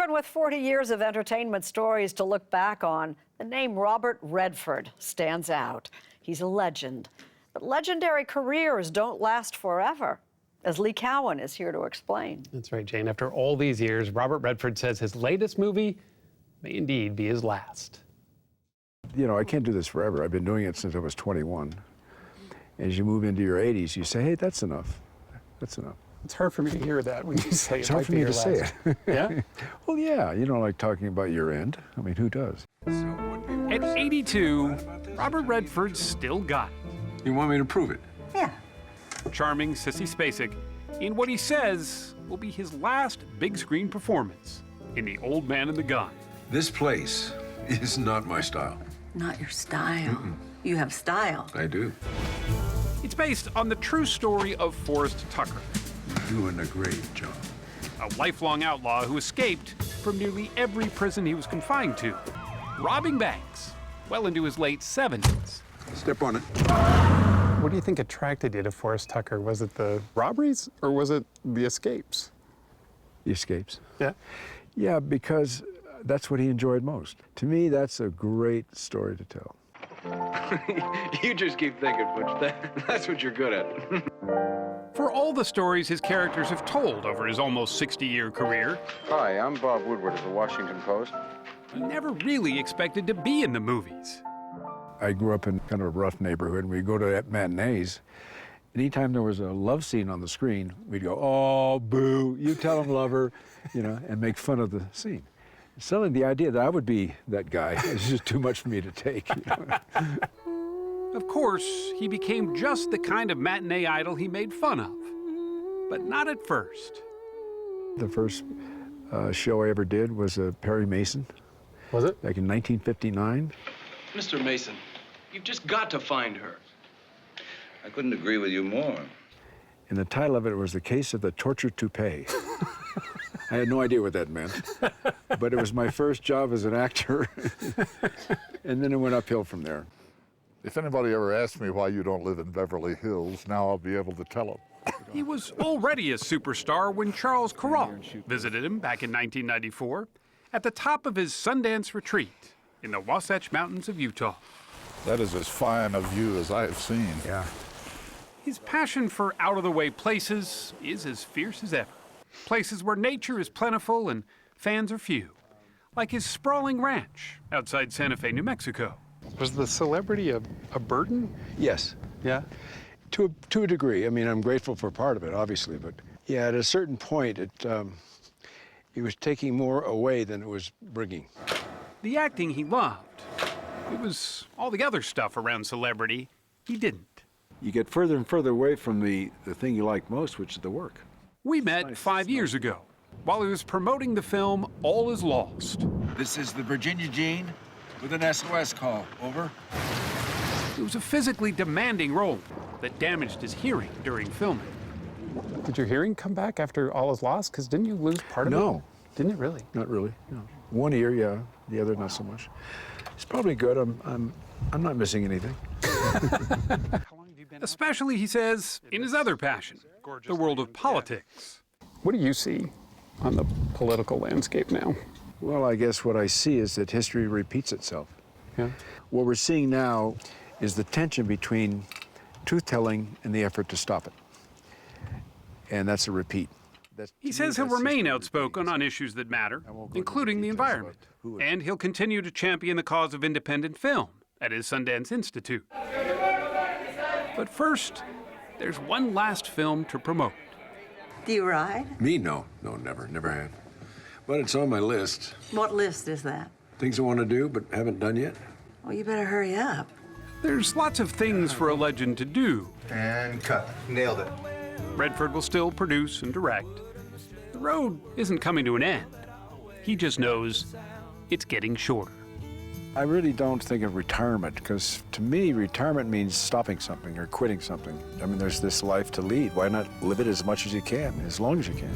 Veteran with 40 years of entertainment stories to look back on, the name Robert Redford stands out. He's a legend. But legendary careers don't last forever, as Lee Cowan is here to explain. That's right, Jane. After all these years, Robert Redford says his latest movie may indeed be his last. You know, I can't do this forever. I've been doing it since I was 21. As you move into your 80s, you say, hey, that's enough. That's enough. It's hard for me to hear that when you say it's hard for me to say it. Yeah? Well, yeah, you don't like talking about your end. I mean, who does? At 82, Robert Redford still got it. You want me to prove it? Yeah. Charming Sissy Spacek in what he says will be his last big screen performance in The Old Man and the Gun. This place is not my style. Not your style. You have style. I do. It's based on the true story of Forrest Tucker, You're doing a great job. a lifelong outlaw who escaped from nearly every prison he was confined to, robbing banks well into his late 70s. Step on it. What do you think attracted you to Forrest Tucker? Was it the robberies or was it the escapes? The escapes. Yeah. Yeah, because that's what he enjoyed most. To me, that's a great story to tell. You just keep thinking, Butch. That's what you're good at. For all the stories his characters have told over his almost 60-year career, Hi, I'm Bob Woodward of the Washington Post. he never really expected to be in the movies. I grew up in kind of a rough neighborhood. We'd go to matinees. Anytime there was a love scene on the screen, we'd go, oh, boo, you tell him, lover, you know, and make fun of the scene. Suddenly the idea that I would be that guy is just too much for me to take. You know? Of course, he became just the kind of matinee idol he made fun of, but not at first. The first show I ever did was Perry Mason. Was it? Back in 1959. Mr. Mason, you've just got to find her. I couldn't agree with you more. And the title of it was The Case of the Tortured Toupee. I had no idea what that meant, but it was my first job as an actor. And then it went uphill from there. If anybody ever asks me why you don't live in Beverly Hills, now I'll be able to tell them. He was already a superstar when Charles Corral visited him back in 1994 at the top of his Sundance retreat in the Wasatch Mountains of Utah. That is as fine a view as I have seen. Yeah. His passion for out-of-the-way places is as fierce as ever. Places where nature is plentiful and fans are few, like his sprawling ranch outside Santa Fe, New Mexico. Was the celebrity a burden? Yes. Yeah. To a degree. I mean, I'm grateful for part of it, obviously, but yeah, at a certain point, it was taking more away than it was bringing. The acting he loved. It was all the other stuff around celebrity he didn't. You get further and further away from the thing you like most, which is the work. We met 5 years ago while he was promoting the film All Is Lost. This is the Virginia Gene with an SOS call. Over. It was a physically demanding role that damaged his hearing during filming. Did your hearing come back after all is lost? Because didn't you lose part of it? No. Didn't it really? Not really, no. One ear, yeah. The other, not so much. It's probably good. I'm not missing anything. Especially, he says, in his other passion, the world of politics. What do you see on the political landscape now? Well, I guess what I see is that history repeats itself. Yeah. What we're seeing now is the tension between truth-telling and the effort to stop it. And that's a repeat. He says he'll remain outspoken on issues that matter, including the environment. And he'll continue to champion the cause of independent film at his Sundance Institute. But first, there's one last film to promote. Do you ride? Me? No, never have. But it's on my list. What list is that? Things I want to do but haven't done yet. Well, you better hurry up. There's lots of things for a legend to do. And cut. Nailed it. Redford will still produce and direct. The road isn't coming to an end. He just knows it's getting shorter. I really don't think of retirement, because to me, retirement means stopping something or quitting something. I mean, there's this life to lead. Why not live it as much as you can, as long as you can?